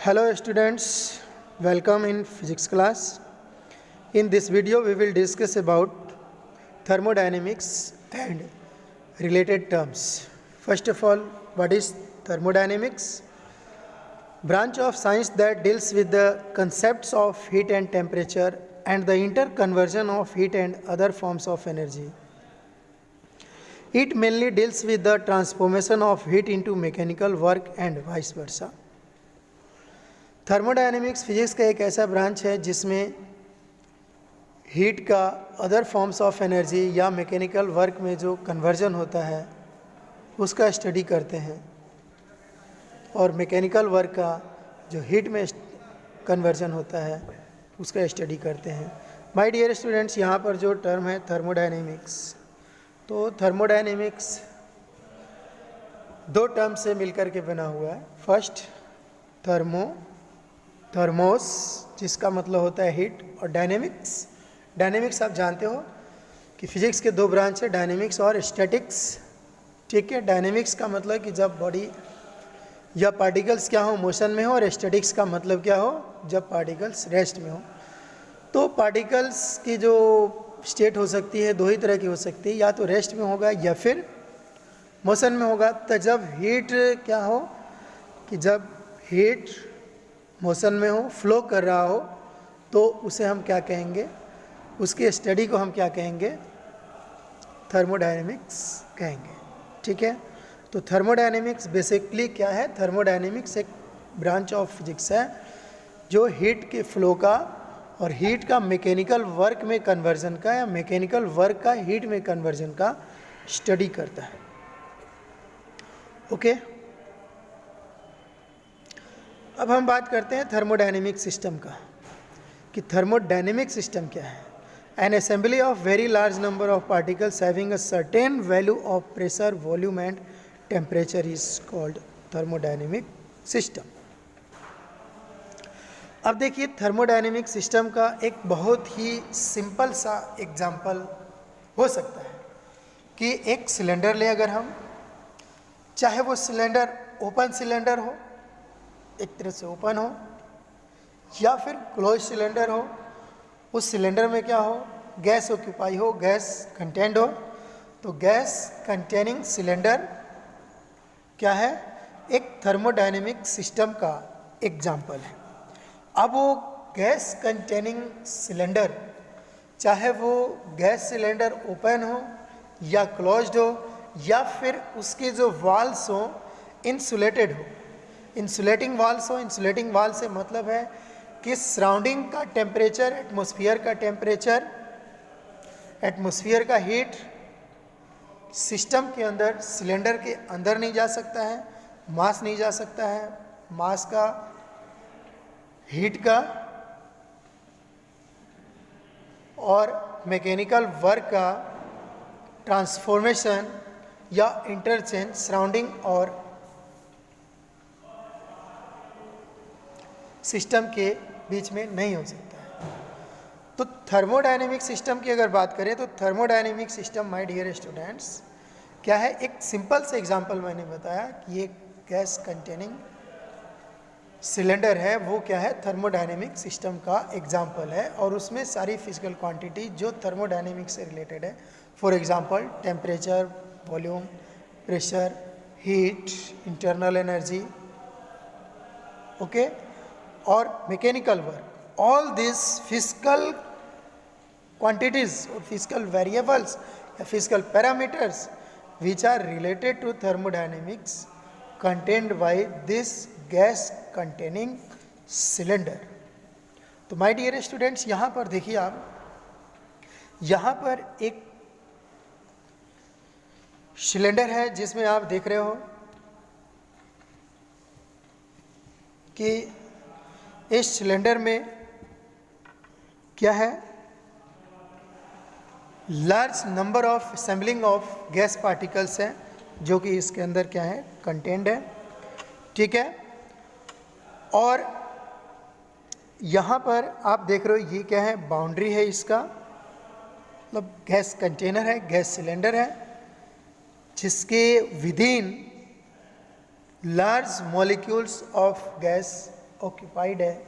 Hello students, welcome in physics class. In this video we will discuss about thermodynamics and related terms. First of all, what is thermodynamics? Branch of science that deals with the concepts of heat and temperature and the interconversion of heat and other forms of energy. It mainly deals with the transformation of heat into mechanical work and vice versa. Thermodynamics physics का एक ऐसा branch है जिसमें heat का other forms of energy या mechanical work में जो conversion होता है उसका स्टडी करते हैं और मैकेनिकल वर्क का जो हीट में कन्वर्जन होता है उसका स्टडी करते हैं. माय डियर स्टूडेंट्स, यहाँ पर जो टर्म है थर्मोडायनेमिक्स, तो थर्मोडायनेमिक्स दो टर्म से मिलकर के बना हुआ है. फर्स्ट थर्मोस जिसका मतलब होता है हीट, और डायनेमिक्स आप जानते हो कि फिजिक्स के दो ब्रांच है, डायनेमिक्स और स्टैटिक्स. ठीक है, डायनेमिक्स का मतलब कि जब बॉडी या पार्टिकल्स क्या हो, मोशन में हो, और स्टैटिक्स का मतलब क्या हो, जब पार्टिकल्स रेस्ट में हो. तो पार्टिकल्स की जो स्टेट हो सकती है दो ही तरह की हो सकती है, या तो रेस्ट में होगा या फिर मोशन में होगा. तो जब हीट क्या हो कि जब हीट मोशन में हो, फ्लो कर रहा हो, तो उसे हम क्या कहेंगे, उसके स्टडी को हम क्या कहेंगे, थर्मोडायनेमिक्स कहेंगे. ठीक है, तो थर्मोडायनेमिक्स बेसिकली क्या है, थर्मोडायनेमिक्स एक ब्रांच ऑफ फिजिक्स है जो हीट के फ्लो का और हीट का मैकेनिकल वर्क में कन्वर्जन का या मैकेनिकल वर्क का हीट में कन्वर्जन का स्टडी करता है. ओके, अब हम बात करते हैं थर्मोडायनेमिक सिस्टम का कि थर्मोडायनेमिक सिस्टम क्या है. N assembly of very large number of particles having a certain value of pressure, volume and temperature is called thermodynamic system. अब देखिए, थर्मोडायनेमिक सिस्टम का एक बहुत ही सिंपल सा एग्जाम्पल हो सकता है कि एक सिलेंडर ले अगर हम, चाहे वो सिलेंडर ओपन सिलेंडर हो, एक तरह से ओपन हो, या फिर क्लोज सिलेंडर हो, उस सिलेंडर में क्या हो, गैस ऑक्यूपाई हो, गैस कंटेंट हो. तो गैस कंटेनिंग सिलेंडर क्या है, एक थर्मोडायनेमिक सिस्टम का एग्जाम्पल है. अब वो गैस कंटेनिंग सिलेंडर, चाहे वो गैस सिलेंडर ओपन हो या क्लोज्ड हो, या फिर उसके जो वाल्स हो इंसुलेटेड हो, इंसुलेटिंग वाल्स हो. इंसुलेटिंग वाल से मतलब है कि सराउंडिंग का टेम्परेचर, एटमॉस्फेयर का टेम्परेचर, एटमॉस्फेयर का हीट सिस्टम के अंदर, सिलेंडर के अंदर नहीं जा सकता है, मास नहीं जा सकता है, मास का, हीट का और मैकेनिकल वर्क का ट्रांसफॉर्मेशन या इंटरचेंज सराउंडिंग और सिस्टम के बीच में नहीं हो सकता है. तो थर्मोडायनेमिक सिस्टम की अगर बात करें तो thermodynamic system, my dear students, क्या है, एक सिंपल से एग्जांपल मैंने बताया कि ये गैस कंटेनिंग सिलेंडर है, वो क्या है, थर्मोडायनेमिक सिस्टम का एग्जांपल है, और उसमें सारी फिजिकल क्वांटिटी जो थर्मोडायनेमिक से रिलेटेड है, for example temperature, volume, pressure, heat, internal energy, okay, और mechanical work, all this physical quantities और फिजिकल वेरिएबल्स या physical parameters which are related to thermodynamics contained by this gas containing cylinder. तो my dear students, यहाँ पर देखिए आप, यहाँ पर एक सिलेंडर है जिसमें आप देख रहे हो कि इस सिलेंडर में क्या है, large number of assembling of gas particles हैं जो कि इसके अंदर क्या है, कंटेंट है. ठीक है, और यहाँ पर आप देख रहे हो ये क्या है, बाउंड्री है इसका, मतलब गैस कंटेनर है, गैस सिलेंडर है, जिसके within large molecules of gas occupied है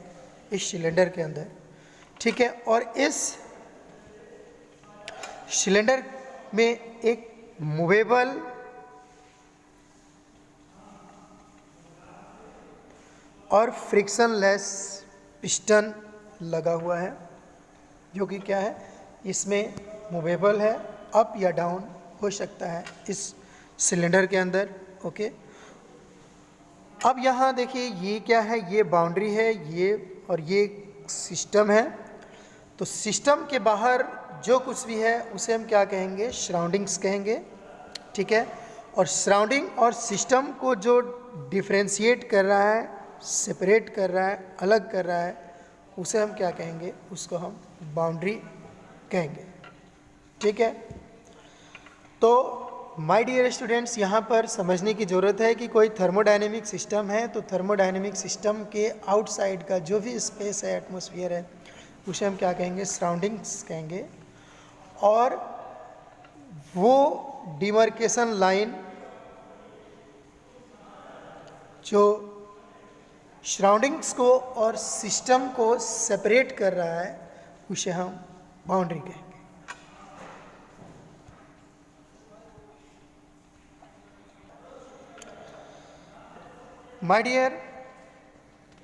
इस सिलेंडर के अंदर, ठीक है। और इस सिलेंडर में एक मूवेबल और फ्रिक्शनलेस पिस्टन लगा हुआ है, जो कि क्या है, इसमें मूवेबल है, अप या डाउन हो सकता है इस सिलेंडर के अंदर, ओके। अब यहाँ देखिए ये क्या है, ये बाउंड्री है, ये और ये सिस्टम है। तो सिस्टम के बाहर जो कुछ भी है उसे हम क्या कहेंगे, सराउंडिंग्स कहेंगे, ठीक है। और सराउंडिंग और सिस्टम को जो डिफ्रेंशिएट कर रहा है, सेपरेट कर रहा है, अलग कर रहा है, उसे हम क्या कहेंगे, उसको हम बाउंड्री कहेंगे, ठीक है। तो माय डियर स्टूडेंट्स, यहाँ पर समझने की ज़रूरत है कि कोई थर्मोडायनेमिक सिस्टम है तो थर्मोडायनेमिक सिस्टम के आउटसाइड का जो भी स्पेस है, एटमॉस्फेयर है, उसे हम क्या कहेंगे, सराउंडिंग्स कहेंगे। और वो डिमार्केशन लाइन जो सराउंडिंग्स को और सिस्टम को सेपरेट कर रहा है, उसे हम बाउंड्री कहेंगे। माय डियर,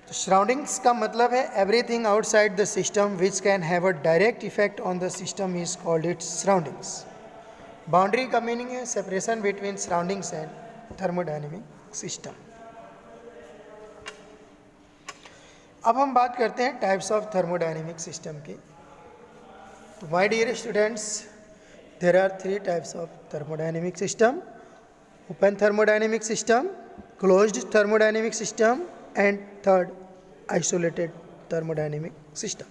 सराउंडिंग्स का मतलब है everything outside the system which can have a direct effect on the system is called its surroundings. Boundary का मीनिंग है separation between surroundings and thermodynamic system. अब हम बात करते हैं टाइप्स ऑफ थर्मोडायनेमिक सिस्टम की। तो my dear students, there are 3 types of thermodynamic system: open thermodynamic system, closed thermodynamic system, and third isolated thermodynamic system.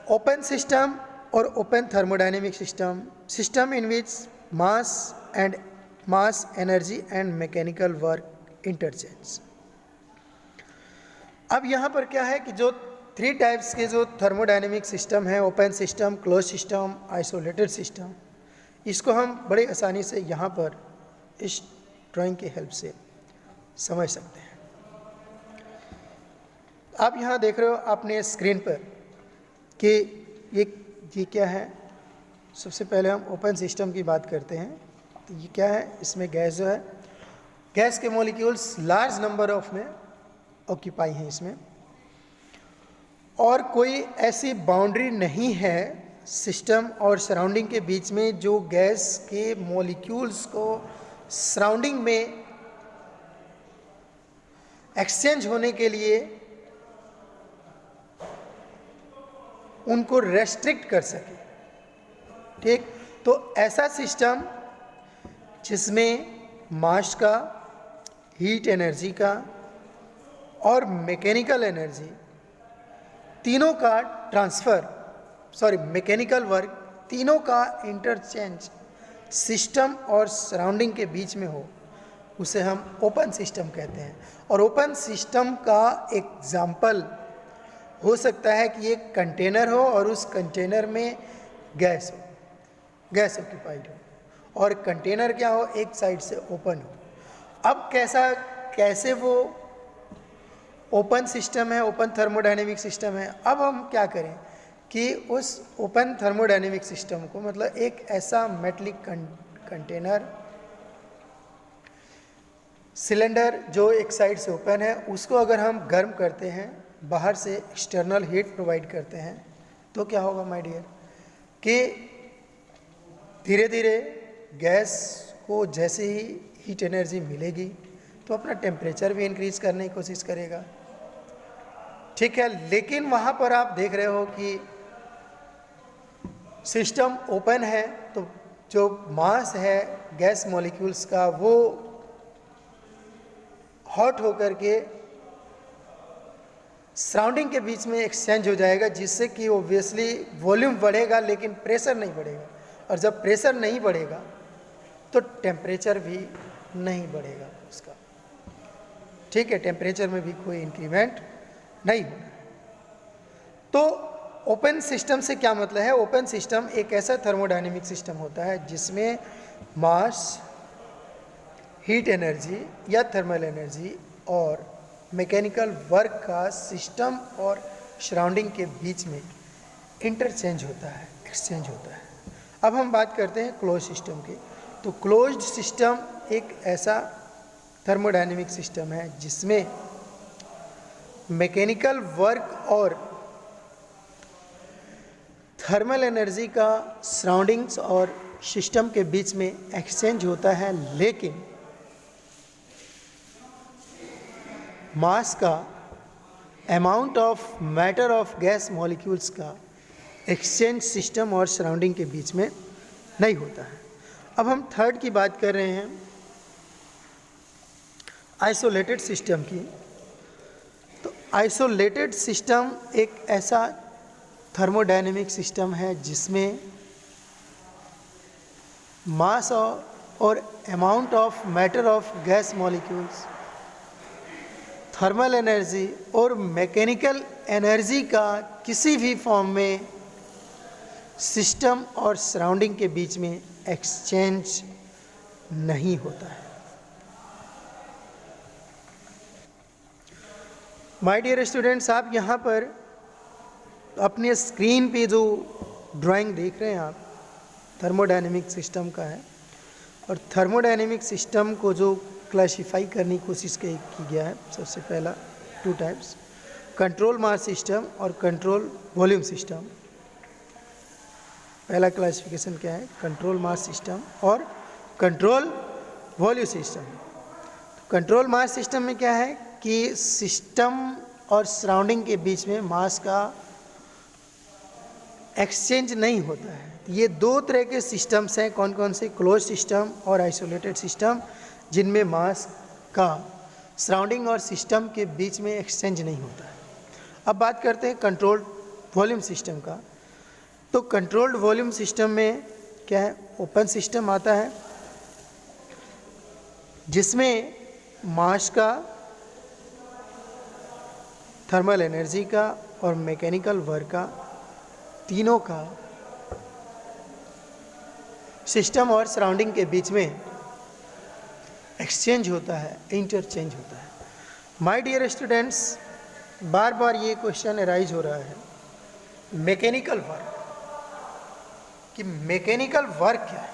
Open system और open thermodynamic system, system in which mass energy and mechanical work interchange. अब यहाँ पर क्या है कि जो 3 types के जो थर्मोडायनेमिक सिस्टम है, open system, close system, isolated system, इसको हम बड़े आसानी से यहाँ पर इस ड्राइंग की हेल्प से समझ सकते हैं। आप यहाँ देख रहे हो अपने स्क्रीन पर कि ये क्या है। सबसे पहले हम ओपन सिस्टम की बात करते हैं। तो ये क्या है, इसमें गैस जो है, गैस के मॉलिक्यूल्स लार्ज नंबर ऑफ में ऑक्यूपाई हैं इसमें, और कोई ऐसी बाउंड्री नहीं है सिस्टम और सराउंडिंग के बीच में जो गैस के मॉलिक्यूल्स को सराउंडिंग में एक्सचेंज होने के लिए उनको रेस्ट्रिक्ट कर सके, ठीक। तो ऐसा सिस्टम जिसमें मास का, हीट एनर्जी का और मैकेनिकल एनर्जी तीनों का मैकेनिकल वर्क तीनों का इंटरचेंज सिस्टम और सराउंडिंग के बीच में हो, उसे हम ओपन सिस्टम कहते हैं। और ओपन सिस्टम का एग्जाम्पल हो सकता है कि एक कंटेनर हो और उस कंटेनर में गैस हो, गैस ऑक्यूपाइड हो, और कंटेनर क्या हो, एक साइड से ओपन हो। अब कैसे वो ओपन सिस्टम है, ओपन थर्मोडायनेमिक सिस्टम है। अब हम क्या करें कि उस ओपन थर्मोडायनेमिक सिस्टम को, मतलब एक ऐसा मेटलिक कंटेनर, सिलेंडर जो एक साइड से ओपन है, उसको अगर हम गर्म करते हैं, बाहर से एक्सटर्नल हीट प्रोवाइड करते हैं, तो क्या होगा माय डियर कि धीरे धीरे गैस को जैसे ही हीट एनर्जी मिलेगी तो अपना टेम्परेचर भी इंक्रीज करने की कोशिश करेगा, ठीक है। लेकिन वहाँ पर आप देख रहे हो कि सिस्टम ओपन है, तो जो मास है गैस मॉलिक्यूल्स का वो हॉट होकर के सराउंडिंग के बीच में एक्सचेंज हो जाएगा, जिससे कि ऑब्वियसली वॉल्यूम बढ़ेगा लेकिन प्रेशर नहीं बढ़ेगा, और जब प्रेशर नहीं बढ़ेगा तो टेम्परेचर भी नहीं बढ़ेगा उसका, ठीक है। टेम्परेचर में भी कोई इंक्रीमेंट नहीं होगा। तो ओपन सिस्टम से क्या मतलब है? ओपन सिस्टम एक ऐसा थर्मोडायनेमिक सिस्टम होता है जिसमें मास, हीट एनर्जी या थर्मल एनर्जी और मैकेनिकल वर्क का सिस्टम और सराउंडिंग के बीच में इंटरचेंज होता है, एक्सचेंज होता है। अब हम बात करते हैं क्लोज सिस्टम की। तो क्लोज्ड सिस्टम एक ऐसा थर्मोडायनेमिक सिस्टम है जिसमें मैकेनिकल वर्क और थर्मल एनर्जी का सराउंडिंग्स और सिस्टम के बीच में एक्सचेंज होता है, लेकिन मास का, amount of matter of gas molecules का एक्सचेंज सिस्टम और सराउंडिंग के बीच में नहीं होता है। अब हम थर्ड की बात कर रहे हैं, आइसोलेटेड सिस्टम की। तो आइसोलेटेड सिस्टम एक ऐसा थर्मोडायनेमिक सिस्टम है जिसमें मास और amount of matter of gas molecules, thermal energy और मैकेनिकल एनर्जी का किसी भी फॉर्म में सिस्टम और सराउंडिंग के बीच में एक्सचेंज नहीं होता है। माय डियर स्टूडेंट्स, आप यहाँ पर अपने स्क्रीन पे जो ड्राइंग देख रहे हैं आप, थर्मोडायनेमिक सिस्टम का है। और थर्मोडायनेमिक सिस्टम को जो क्लासिफाई करने की कोशिश की गया है, सबसे पहला 2 टाइप्स, कंट्रोल मास सिस्टम और कंट्रोल वॉल्यूम सिस्टम। पहला क्लासिफिकेशन क्या है? कंट्रोल मास सिस्टम और control volume system. Control mass system में क्या है कि सिस्टम और सराउंडिंग के बीच में मास का एक्सचेंज नहीं होता है। ये 2 तरह के सिस्टम्स हैं। कौन कौन से? क्लोज सिस्टम और आइसोलेटेड सिस्टम, जिनमें मास का सराउंडिंग और सिस्टम के बीच में एक्सचेंज नहीं होता है। अब बात करते हैं कंट्रोल्ड वॉल्यूम सिस्टम का। तो कंट्रोल्ड वॉल्यूम सिस्टम में क्या है? ओपन सिस्टम आता है जिसमें मास का, थर्मल एनर्जी का और मैकेनिकल वर्क का, तीनों का सिस्टम और सराउंडिंग के बीच में एक्सचेंज होता है, इंटरचेंज होता है। माय डियर स्टूडेंट्स, बार बार ये क्वेश्चन अराइज हो रहा है मैकेनिकल वर्क, कि मैकेनिकल वर्क क्या है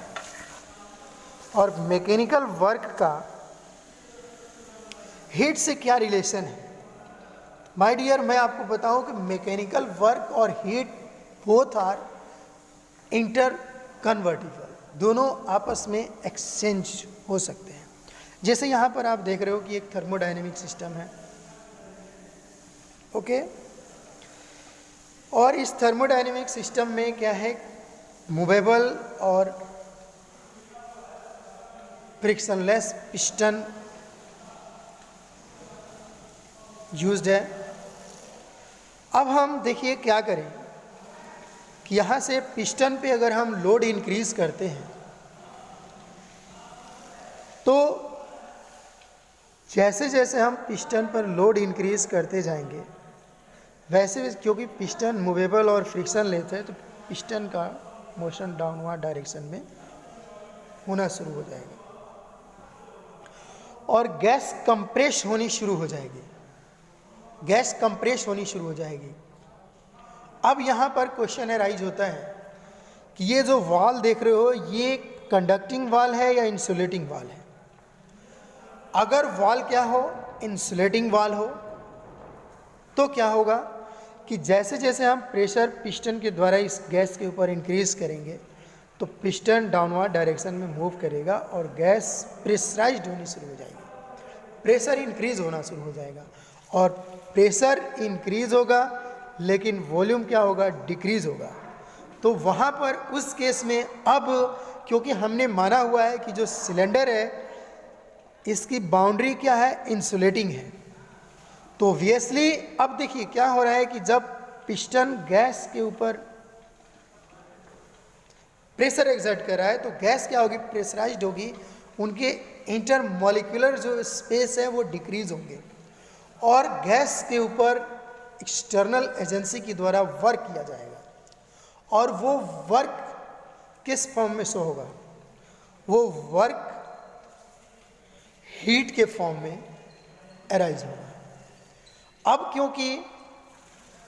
और मैकेनिकल वर्क का हीट से क्या रिलेशन है। माय डियर, मैं आपको बताऊं कि मैकेनिकल वर्क और heat both are interconvertible, दोनों आपस में एक्सचेंज हो सकते हैं। जैसे यहाँ पर आप देख रहे हो कि एक थर्मोडायनेमिक सिस्टम है, ओके। और इस थर्मोडायनेमिक सिस्टम में क्या है? मूवेबल और फ्रिक्शनलेस पिस्टन यूज्ड है। अब हम देखिए क्या करें कि यहाँ से पिस्टन पे अगर हम लोड इंक्रीज करते हैं तो जैसे जैसे हम पिस्टन पर लोड इंक्रीज करते जाएंगे वैसे, क्योंकि पिस्टन मूवेबल और फ्रिक्शन लेते हैं, तो पिस्टन का मोशन डाउनवर्ड डायरेक्शन में होना शुरू हो जाएगा और गैस कंप्रेस होनी शुरू हो जाएगी, गैस कंप्रेस होनी शुरू हो जाएगी। अब यहाँ पर क्वेश्चन अराइज होता है कि ये जो वाल देख रहे हो, ये कंडक्टिंग वाल है या इंसुलेटिंग वाल है? अगर वाल क्या हो, इंसुलेटिंग वाल हो, तो क्या होगा कि जैसे जैसे हम प्रेशर पिस्टन के द्वारा इस गैस के ऊपर इंक्रीज करेंगे तो पिस्टन डाउनवर्ड डायरेक्शन में मूव करेगा और गैस प्रेशराइज्ड होनी शुरू हो जाएगी, प्रेशर इंक्रीज होना शुरू हो जाएगा। और प्रेशर इंक्रीज होगा लेकिन वॉल्यूम क्या होगा? डिक्रीज होगा। तो वहाँ पर उस केस में अब क्योंकि हमने माना हुआ है कि जो सिलेंडर है इसकी बाउंड्री क्या है? इंसुलेटिंग है, तो ऑब्वियसली अब देखिए क्या हो रहा है कि जब पिस्टन गैस के ऊपर प्रेशर एक्सर्ट कर रहा है तो गैस क्या होगी? प्रेशराइज्ड होगी, उनके इंटरमॉलिक्यूलर जो स्पेस है वो डिक्रीज होंगे और गैस के ऊपर एक्सटर्नल एजेंसी के द्वारा वर्क किया जाएगा। और वो वर्क किस फॉर्म में शो होगा? वो वर्क हीट के फॉर्म में अराइज होगा। अब क्योंकि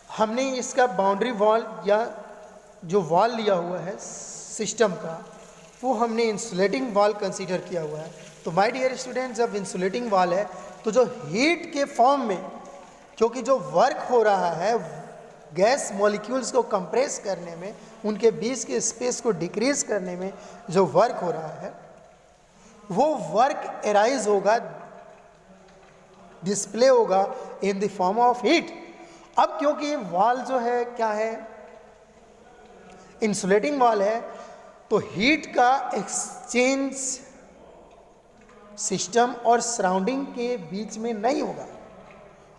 हमने इसका बाउंड्री वॉल या जो वॉल लिया हुआ है सिस्टम का, वो हमने इंसुलेटिंग वॉल कंसीडर किया हुआ है, तो माय डियर स्टूडेंट, जब इंसुलेटिंग वॉल है तो जो हीट के फॉर्म में, क्योंकि जो वर्क हो रहा है गैस मॉलिक्यूल्स को कंप्रेस करने में, उनके बीच के स्पेस को डिक्रीज करने में जो वर्क हो रहा है, वो वर्क एराइज होगा, डिस्प्ले होगा in the form of heat. अब क्योंकि वॉल जो है क्या है, इंसुलेटिंग वॉल है, तो हीट का एक्सचेंज सिस्टम और सराउंडिंग के बीच में नहीं होगा,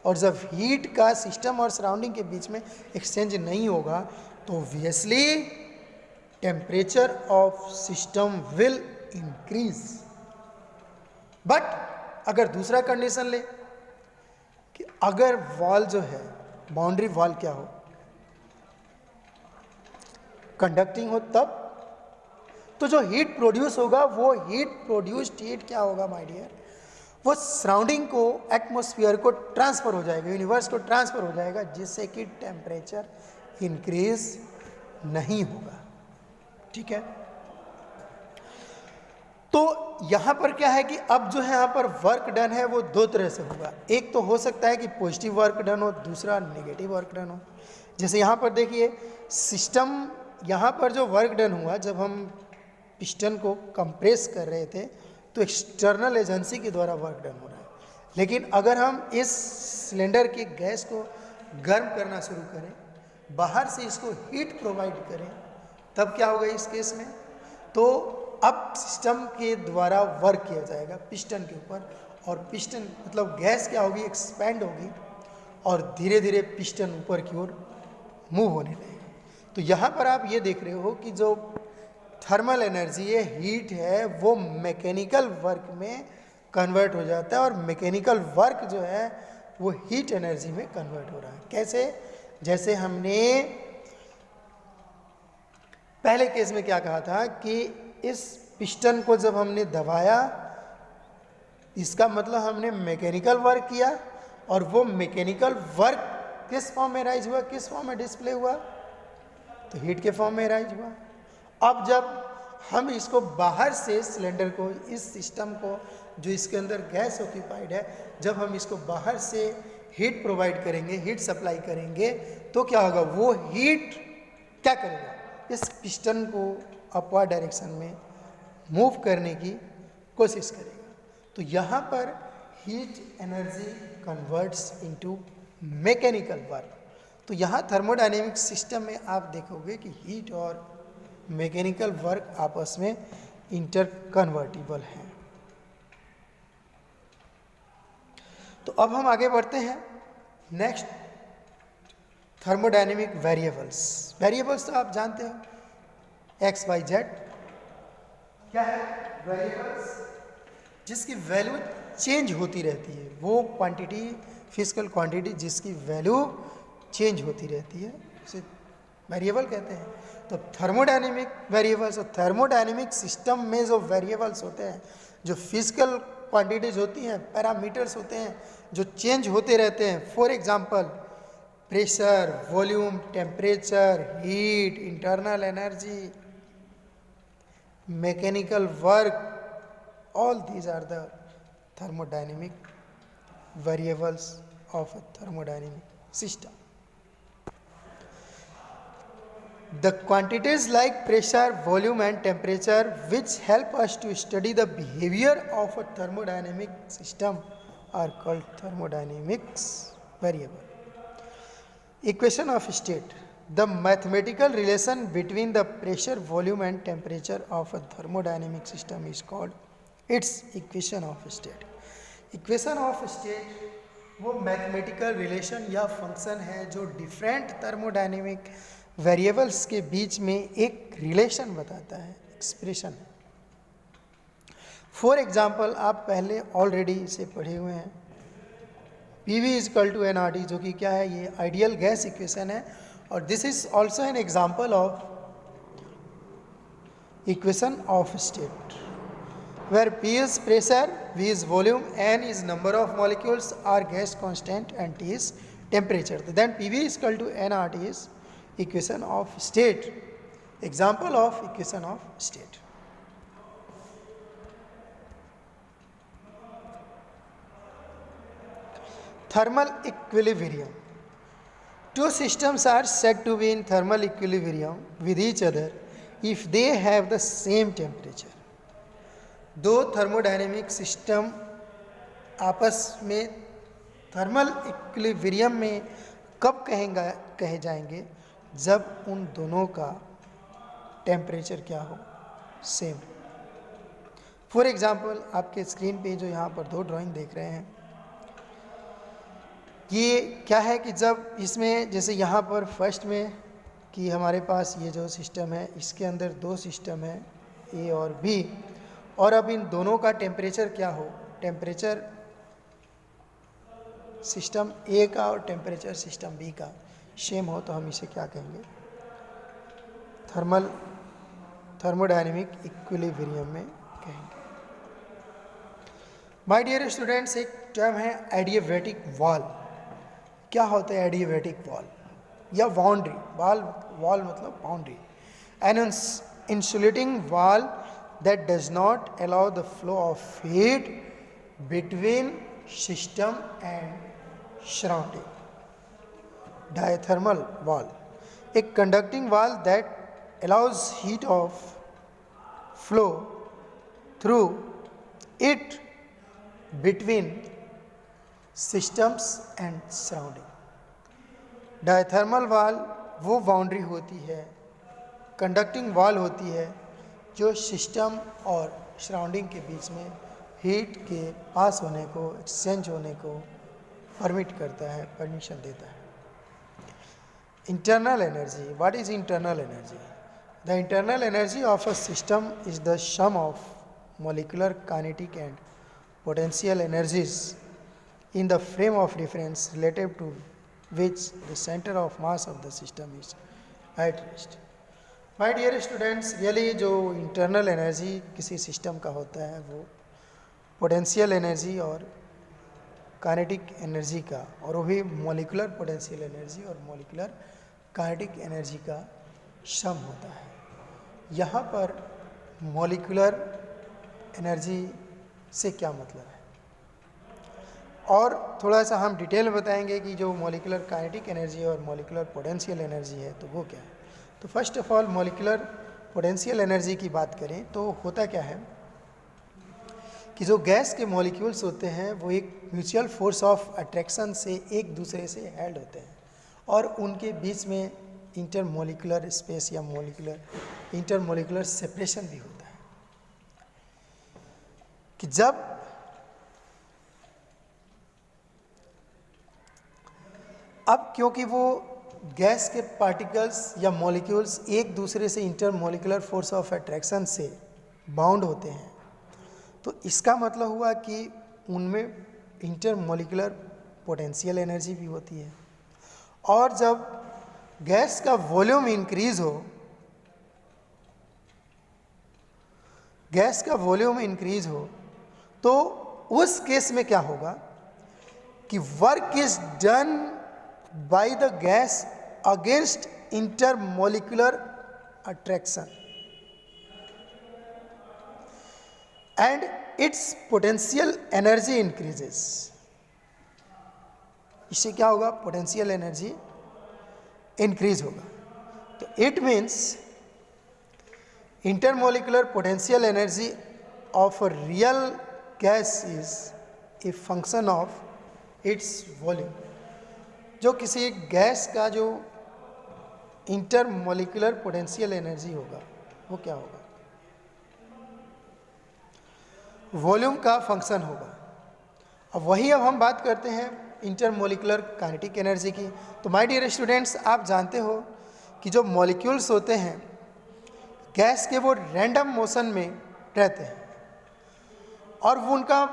और जब हीट का सिस्टम और सराउंडिंग के बीच में एक्सचेंज नहीं होगा तो obviously temperature of system will increase. But अगर दूसरा कंडीशन ले कि अगर वॉल जो है, बाउंड्री वॉल क्या हो, कंडक्टिंग हो, तब तो जो हीट प्रोड्यूस होगा वो हीट प्रोड्यूस्ड हीट क्या होगा माय डियर, वो सराउंडिंग को, एटमॉस्फेयर को ट्रांसफर हो जाएगा, यूनिवर्स को ट्रांसफर हो जाएगा, जिससे कि टेम्परेचर इंक्रीज नहीं होगा। ठीक है, तो यहां पर क्या है कि अब जो है यहां पर वर्क डन है वो दो तरह से होगा। एक तो हो सकता है कि पॉजिटिव वर्क डन हो, दूसरा नेगेटिव वर्क डन हो। जैसे यहां पर देखिए सिस्टम, यहां पर जो वर्क डन हुआ, जब हम पिस्टन को कंप्रेस कर रहे थे तो एक्सटर्नल एजेंसी के द्वारा वर्क डन हो रहा है, लेकिन अगर हम इस सिलेंडर की गैस को गर्म करना शुरू करें, बाहर से इसको हीट प्रोवाइड करें, तब क्या होगा इस केस में, तो अब सिस्टम के द्वारा वर्क किया जाएगा पिस्टन के ऊपर, और पिस्टन मतलब गैस क्या होगी, एक्सपैंड होगी और धीरे धीरे पिस्टन ऊपर की ओर मूव होने लगेगा। तो यहाँ पर आप ये देख रहे हो कि जो थर्मल एनर्जी है, हीट है, वो मैकेनिकल वर्क में कन्वर्ट हो जाता है, और मैकेनिकल वर्क जो है वो हीट एनर्जी में कन्वर्ट हो रहा है। कैसे? जैसे हमने पहले केस में क्या कहा था कि इस पिस्टन को जब हमने दबाया, इसका मतलब हमने मैकेनिकल वर्क किया, और वो मैकेनिकल वर्क किस फॉर्म में राइज हुआ, किस फॉर्म में डिस्प्ले हुआ, तो हीट के फॉर्म में राइज हुआ। अब जब हम इसको बाहर से सिलेंडर को, इस सिस्टम को जो इसके अंदर गैस ऑक्यूपाइड है, जब हम इसको बाहर से हीट प्रोवाइड करेंगे, हीट सप्लाई करेंगे, तो क्या होगा, वो हीट क्या करेगा, इस पिस्टन को अपवर्ड डायरेक्शन में मूव करने की कोशिश करेगा। तो यहाँ पर heat energy converts into mechanical work. तो यहाँ थर्मोडायनेमिक सिस्टम में आप देखोगे कि हीट और मैकेनिकल वर्क आपस में इंटर कन्वर्टिबल हैं। तो अब हम आगे बढ़ते हैं नेक्स्ट, थर्मोडायनेमिक वेरिएबल्स। वेरिएबल्स तो आप जानते हो, एक्स वाई जेड क्या है, वेरिएबल्स जिसकी वैल्यू चेंज होती रहती है, वो क्वांटिटी, फिजिकल क्वांटिटी जिसकी वैल्यू चेंज होती रहती है, उसे वेरिएबल कहते हैं। तो थर्मोडायनेमिक वेरिएबल्स, और थर्मोडायनेमिक सिस्टम में जो वेरिएबल्स होते हैं, जो फिजिकल क्वांटिटीज होती हैं, पैरामीटर्स होते हैं जो चेंज होते रहते हैं, for example pressure, volume, temperature, heat, internal energy, mechanical work, all these are the thermodynamic variables of a thermodynamic system. The quantities like pressure, volume and temperature which help us to study the behavior of a thermodynamic system are called thermodynamics variable. Equation of state. The mathematical relation between the pressure, volume and temperature of a thermodynamic system is called its equation of state. Equation of state वो mathematical relation या function है जो different thermodynamic variables के बीच में एक relation बताता है, expression है। फॉर एग्जांपल आप पहले ऑलरेडी इसे पढ़े हुए हैं, PV इजकल टू NRT, जो कि क्या है, ये आइडियल गैस इक्वेशन है, और this is also an example of equation of state. where P is pressure, V is volume, N is number of molecules, R gas constant, and T is temperature. Then PV is equal to nRT is equation of state. Example of equation of state. Thermal equilibrium. Two systems are said to be in thermal equilibrium with each other if they have the same temperature. दो thermodynamic system आपस में thermal equilibrium में कब कहे जाएंगे, जब उन दोनों का टेम्परेचर क्या हो, सेम। फॉर एग्जांपल आपके स्क्रीन पे जो यहाँ पर दो ड्राइंग देख रहे हैं, ये क्या है कि जब इसमें जैसे यहाँ पर फर्स्ट में कि हमारे पास ये जो सिस्टम है इसके अंदर दो सिस्टम है ए और बी, और अब इन दोनों का टेम्परेचर क्या हो, टेम्परेचर सिस्टम ए का और टेम्परेचर सिस्टम बी का सेम हो, तो हम इसे क्या कहेंगे, थर्मोडायनेमिक इक्विलिब्रियम में कहेंगे। माय डियर स्टूडेंट्स, एक टर्म है एडियाबैटिक वॉल। क्या होता है एडियाबैटिक वॉल या बाउंड्री? वॉल मतलब boundary. An insulating wall that does not allow the flow of heat between system and surrounding. Diathermal wall, a conducting wall that allows heat of flow through it between systems and surrounding. Diathermal wall वो boundary होती है, conducting wall होती है जो system और surrounding के बीच में heat के पास होने को, एक्सचेंज होने को परमिट करता है, परमिशन देता है। Internal energy, what is internal energy? The internal energy of a system is the sum of molecular kinetic and potential energies in the frame of reference relative to which the center of mass of the system is at rest. My dear students, really जो internal energy किसी system का होता है वो potential energy और kinetic energy का, और वो भी मॉलिक्यूलर पोटेंशियल एनर्जी और मॉलिक्यूलर काइनेटिक एनर्जी का सम होता है। यहाँ पर मॉलिक्यूलर एनर्जी से क्या मतलब है, और थोड़ा सा हम डिटेल में बताएंगे कि जो मॉलिक्यूलर काइनेटिक एनर्जी और मॉलिक्यूलर पोटेंशियल एनर्जी है तो वो क्या है। तो first of all molecular potential energy की बात करें तो होता क्या है कि जो गैस के मॉलिक्यूल्स होते हैं वो एक म्यूचुअल फोर्स ऑफ अट्रैक्शन से एक दूसरे से हेल्ड होते हैं, और उनके बीच में इंटरमॉलिक्यूलर स्पेस या इंटरमॉलिक्यूलर सेपरेशन भी होता है कि जब अब क्योंकि वो गैस के पार्टिकल्स या मॉलिक्यूल्स एक दूसरे से इंटरमॉलिक्यूलर फोर्स ऑफ अट्रैक्शन से बाउंड होते हैं, तो इसका मतलब हुआ कि उनमें इंटरमॉलिक्यूलर पोटेंशियल एनर्जी भी होती है, और जब गैस का वॉल्यूम इंक्रीज हो, तो उस केस में क्या होगा कि work is done by the gas against intermolecular attraction and its potential energy increases. इससे क्या होगा, पोटेंशियल एनर्जी इंक्रीज होगा। तो it means intermolecular potential energy of a real gas is a function of its volume. जो किसी gas का जो intermolecular potential energy होगा वो क्या होगा, वॉल्यूम का फंक्शन होगा। अब वही अब हम बात करते हैं इंटरमोलिकुलर काइनेटिक एनर्जी की। तो माय डियर स्टूडेंट्स, आप जानते हो कि जो मॉलिक्यूल्स होते हैं गैस के वो रैंडम मोशन में रहते हैं, और वो उनका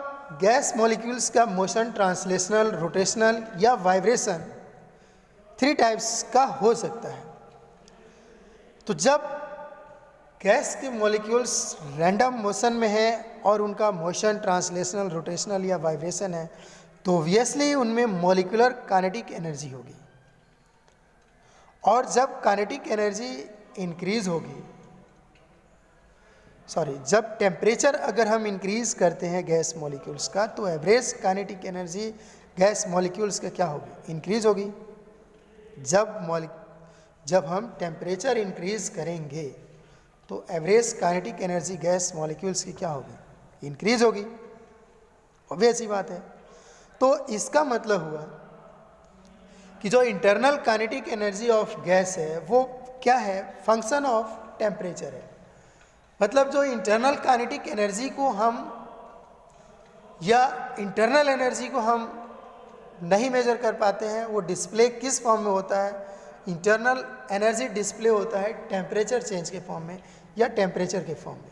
गैस मॉलिक्यूल्स का मोशन ट्रांसलेशनल, रोटेशनल या वाइब्रेशन 3 टाइप्स का हो सकता है। तो जब गैस के मॉलिक्यूल्स रैंडम मोशन में है और उनका मोशन ट्रांसलेशनल, रोटेशनल या वाइब्रेशन है, तो ऑब्वियसली उनमें मॉलिक्यूलर काइनेटिक एनर्जी होगी। और जब काइनेटिक एनर्जी इंक्रीज होगी, जब टेम्परेचर अगर हम इंक्रीज करते हैं गैस मॉलिक्यूल्स का, तो average kinetic energy gas molecules का क्या होगी? इंक्रीज होगी। जब हम टेम्परेचर इंक्रीज करेंगे तो average kinetic energy gas molecules की क्या होगी? इंक्रीज होगी। ऑब्वियस ही बात है। तो इसका मतलब हुआ कि जो internal kinetic energy of gas है वो क्या है? फंक्शन ऑफ टेम्परेचर है। मतलब जो इंटरनल काइनेटिक एनर्जी को हम या इंटरनल एनर्जी को हम नहीं मेजर कर पाते हैं, वो डिस्प्ले किस फॉर्म में होता है? इंटरनल एनर्जी डिस्प्ले होता है टेम्परेचर चेंज के फॉर्म में या टेम्परेचर के फॉर्म में।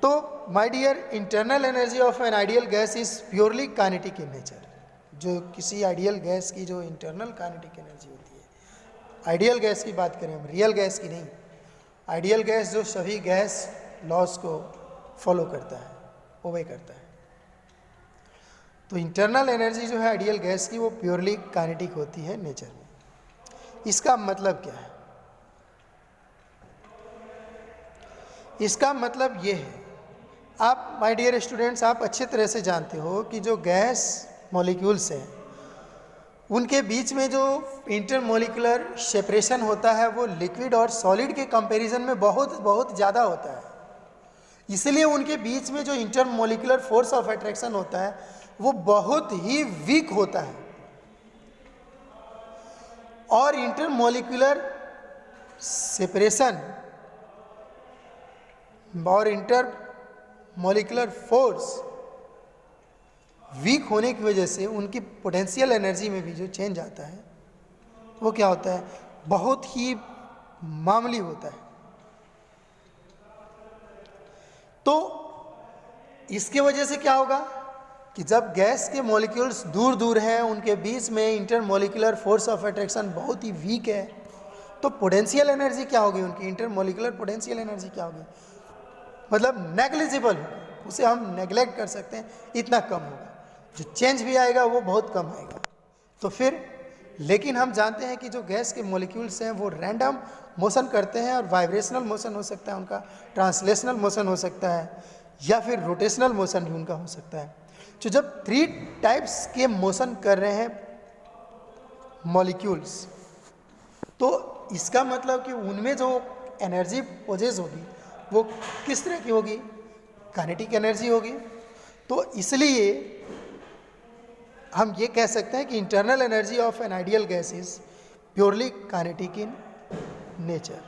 तो my dear, internal energy of an ideal gas is purely kinetic in nature. जो किसी आइडियल गैस की जो इंटरनल काइनेटिक एनर्जी होती है, आइडियल गैस की बात करें हम, रियल गैस की नहीं। आइडियल गैस जो सभी गैस लॉज को फॉलो करता है, ओबे करता है। तो इंटरनल एनर्जी जो है आइडियल गैस की, वो प्योरली काइनेटिक होती है नेचर में। इसका मतलब क्या है? इसका मतलब ये है, आप माय डियर स्टूडेंट्स, आप अच्छी तरह से जानते हो कि जो गैस मॉलिक्यूल्स हैं उनके बीच में जो इंटरमोलिकुलर सेपरेशन होता है वो लिक्विड और सॉलिड के कंपैरिजन में बहुत बहुत ज़्यादा होता है। इसलिए उनके बीच में जो इंटरमोलिकुलर फोर्स ऑफ अट्रैक्शन होता है वो बहुत ही वीक होता है। और इंटरमोलिकुलर सेपरेशन और इंटरमोलिकुलर फोर्स वीक होने की वजह से उनकी पोटेंशियल एनर्जी में भी जो चेंज आता है वो क्या होता है? बहुत ही मामूली होता है। तो इसके वजह से क्या होगा कि जब गैस के मॉलिक्यूल्स दूर दूर हैं, उनके बीच में इंटरमोलिकुलर फोर्स ऑफ अट्रैक्शन बहुत ही वीक है, तो पोटेंशियल एनर्जी क्या होगी? उनकी इंटरमोलिकुलर पोटेंशियल एनर्जी क्या होगी? मतलब नेग्लिजिबल होगी, उसे हम नेग्लेक्ट कर सकते हैं, इतना कम होगा। जो चेंज भी आएगा वो बहुत कम आएगा। तो फिर लेकिन हम जानते हैं कि जो गैस के मॉलिक्यूल्स हैं वो रैंडम मोशन करते हैं, और वाइब्रेशनल मोशन हो सकता है उनका, ट्रांसलेशनल मोशन हो सकता है, या फिर रोटेशनल मोशन भी उनका हो सकता है। तो जब 3 टाइप्स के मोशन कर रहे हैं मॉलिक्यूल्स, तो इसका मतलब कि उनमें जो एनर्जी पोजेस होगी वो किस तरह की होगी? काइनेटिक एनर्जी होगी। तो इसलिए हम ये कह सकते हैं कि internal energy of an ideal gas is purely kinetic in nature.